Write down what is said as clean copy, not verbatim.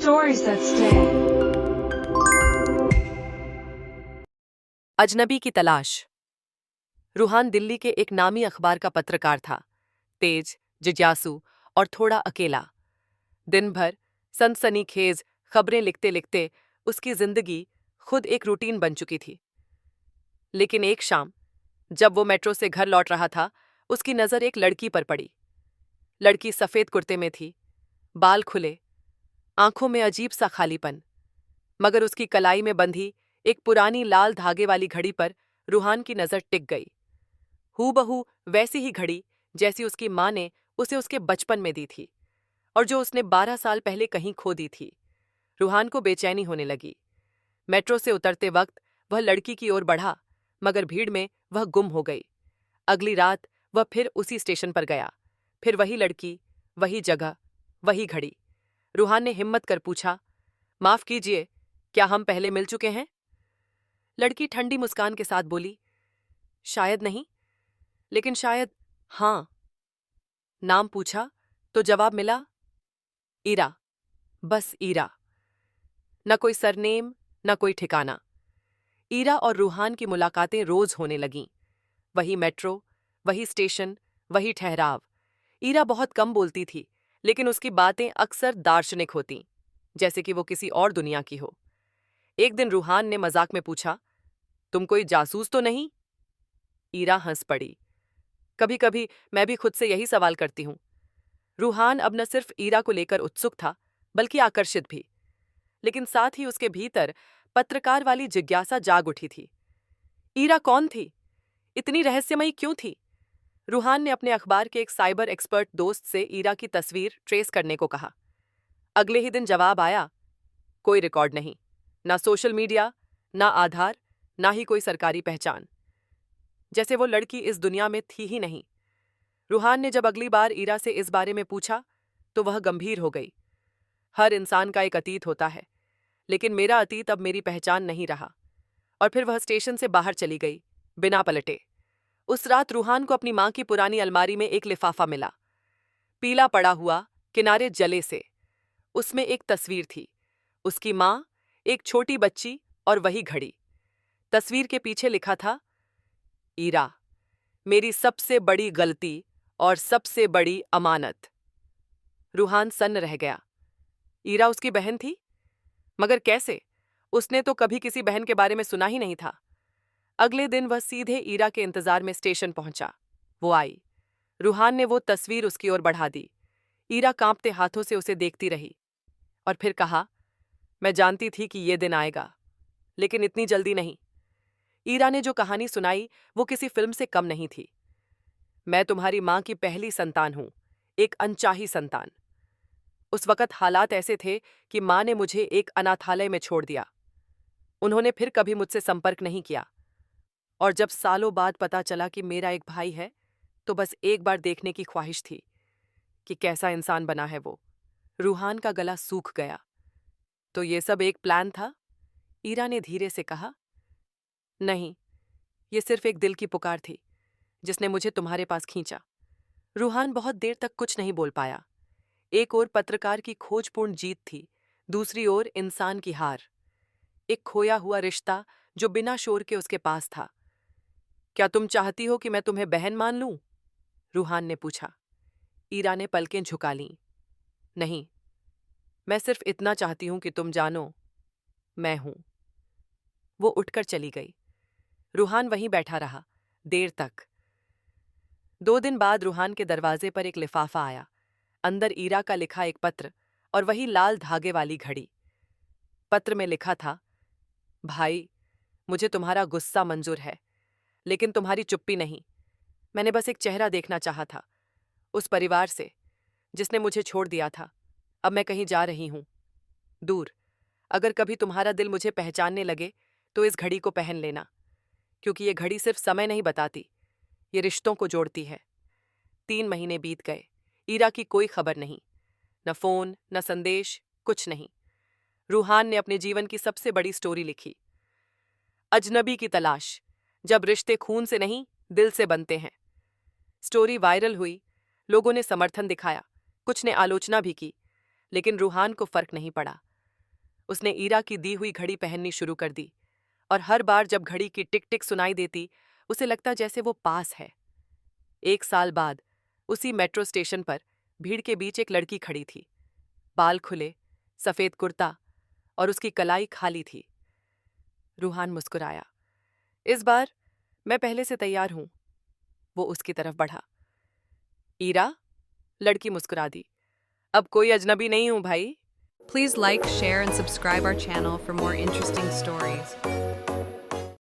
Stories that stay. अजनबी की तलाश। रूहान दिल्ली के एक नामी अखबार का पत्रकार था। तेज, जिज्ञासु और थोड़ा अकेला। दिन भर सनसनीखेज खबरें लिखते लिखते उसकी जिंदगी खुद एक रूटीन बन चुकी थी। लेकिन एक शाम जब वो मेट्रो से घर लौट रहा था, उसकी नजर एक लड़की पर पड़ी। लड़की सफेद कुर्ते में थी, बाल खुले, आंखों में अजीब सा खालीपन। मगर उसकी कलाई में बंधी एक पुरानी लाल धागे वाली घड़ी पर रूहान की नजर टिक गई। हूबहू वैसी ही घड़ी जैसी उसकी माँ ने उसे उसके बचपन में दी थी और जो उसने 12 साल पहले कहीं खो दी थी। रूहान को बेचैनी होने लगी। मेट्रो से उतरते वक्त वह लड़की की ओर बढ़ा, मगर भीड़ में वह गुम हो गई। अगली रात वह फिर उसी स्टेशन पर गया। फिर वही लड़की, वही जगह, वही घड़ी। रूहान ने हिम्मत कर पूछा, माफ कीजिए, क्या हम पहले मिल चुके हैं? लड़की ठंडी मुस्कान के साथ बोली, शायद नहीं, लेकिन शायद हाँ। नाम पूछा तो जवाब मिला, ईरा। बस ईरा। न कोई सरनेम, न कोई ठिकाना। ईरा और रूहान की मुलाकातें रोज होने लगीं। वही मेट्रो, वही स्टेशन, वही ठहराव। ईरा बहुत कम बोलती थी, लेकिन उसकी बातें अक्सर दार्शनिक होतीं, जैसे कि वो किसी और दुनिया की हो। एक दिन रूहान ने मजाक में पूछा, तुम कोई जासूस तो नहीं? ईरा हंस पड़ी। कभी कभी मैं भी खुद से यही सवाल करती हूं। रूहान अब न सिर्फ ईरा को लेकर उत्सुक था, बल्कि आकर्षित भी। लेकिन साथ ही उसके भीतर पत्रकार वाली जिज्ञासा जाग उठी थी। ईरा कौन थी? इतनी रहस्यमयी क्यों थी? रूहान ने अपने अखबार के एक साइबर एक्सपर्ट दोस्त से ईरा की तस्वीर ट्रेस करने को कहा। अगले ही दिन जवाब आया, कोई रिकॉर्ड नहीं, ना सोशल मीडिया, ना आधार, ना ही कोई सरकारी पहचान। जैसे वो लड़की इस दुनिया में थी ही नहीं। रूहान ने जब अगली बार ईरा से इस बारे में पूछा, तो वह गंभीर हो गई। हर इंसान का एक अतीत होता है, लेकिन मेरा अतीत अब मेरी पहचान नहीं रहा। और फिर वह स्टेशन से बाहर चली गई, बिना पलटे। उस रात रूहान को अपनी माँ की पुरानी अलमारी में एक लिफाफा मिला, पीला पड़ा हुआ, किनारे जले से। उसमें एक तस्वीर थी, उसकी माँ, एक छोटी बच्ची और वही घड़ी। तस्वीर के पीछे लिखा था, ईरा, मेरी सबसे बड़ी गलती और सबसे बड़ी अमानत। रूहान सन्न रह गया। ईरा उसकी बहन थी? मगर कैसे? उसने तो कभी किसी बहन के बारे में सुना ही नहीं था। अगले दिन वह सीधे ईरा के इंतजार में स्टेशन पहुंचा। वो आई। रूहान ने वो तस्वीर उसकी ओर बढ़ा दी। ईरा कांपते हाथों से उसे देखती रही और फिर कहा, मैं जानती थी कि ये दिन आएगा, लेकिन इतनी जल्दी नहीं। ईरा ने जो कहानी सुनाई वो किसी फिल्म से कम नहीं थी। मैं तुम्हारी माँ की पहली संतान हूं, एक अनचाही संतान। उस वक्त हालात ऐसे थे कि माँ ने मुझे एक अनाथालय में छोड़ दिया। उन्होंने फिर कभी मुझसे संपर्क नहीं किया। और जब सालों बाद पता चला कि मेरा एक भाई है, तो बस एक बार देखने की ख्वाहिश थी कि कैसा इंसान बना है वो। रूहान का गला सूख गया। तो ये सब एक प्लान था? ईरा ने धीरे से कहा, नहीं, ये सिर्फ एक दिल की पुकार थी जिसने मुझे तुम्हारे पास खींचा। रूहान बहुत देर तक कुछ नहीं बोल पाया। एक ओर पत्रकार की खोजपूर्ण जीत थी, दूसरी ओर इंसान की हार। एक खोया हुआ रिश्ता जो बिना शोर के उसके पास था। क्या तुम चाहती हो कि मैं तुम्हें बहन मान लूं? रूहान ने पूछा। ईरा ने पलकें झुका लीं। नहीं, मैं सिर्फ इतना चाहती हूं कि तुम जानो, मैं हूं। वो उठकर चली गई। रूहान वहीं बैठा रहा, देर तक। 2 दिन बाद रूहान के दरवाजे पर एक लिफाफा आया। अंदर ईरा का लिखा एक पत्र और वही लाल धागे वाली घड़ी। पत्र में लिखा था, भाई, मुझे तुम्हारा गुस्सा मंजूर है, लेकिन तुम्हारी चुप्पी नहीं। मैंने बस एक चेहरा देखना चाहा था, उस परिवार से जिसने मुझे छोड़ दिया था। अब मैं कहीं जा रही हूं, दूर। अगर कभी तुम्हारा दिल मुझे पहचानने लगे तो इस घड़ी को पहन लेना, क्योंकि ये घड़ी सिर्फ समय नहीं बताती, ये रिश्तों को जोड़ती है। 3 महीने बीत गए। ईरा की कोई खबर नहीं, न फोन, न संदेश, कुछ नहीं। रूहान ने अपने जीवन की सबसे बड़ी स्टोरी लिखी, अजनबी की तलाश, जब रिश्ते खून से नहीं दिल से बनते हैं। स्टोरी वायरल हुई, लोगों ने समर्थन दिखाया, कुछ ने आलोचना भी की, लेकिन रूहान को फर्क नहीं पड़ा। उसने ईरा की दी हुई घड़ी पहननी शुरू कर दी और हर बार जब घड़ी की टिक टिक सुनाई देती उसे लगता जैसे वो पास है। 1 साल बाद उसी मेट्रो स्टेशन पर भीड़ के बीच एक लड़की खड़ी थी। बाल खुले, सफेद कुर्ता और उसकी कलाई खाली थी। रूहान मुस्कुराया। इस बार मैं पहले से तैयार हूं। वो उसकी तरफ बढ़ा। ईरा? लड़की मुस्कुरा दी। अब कोई अजनबी नहीं हूं भाई। Please like, share, and subscribe our channel for more interesting stories.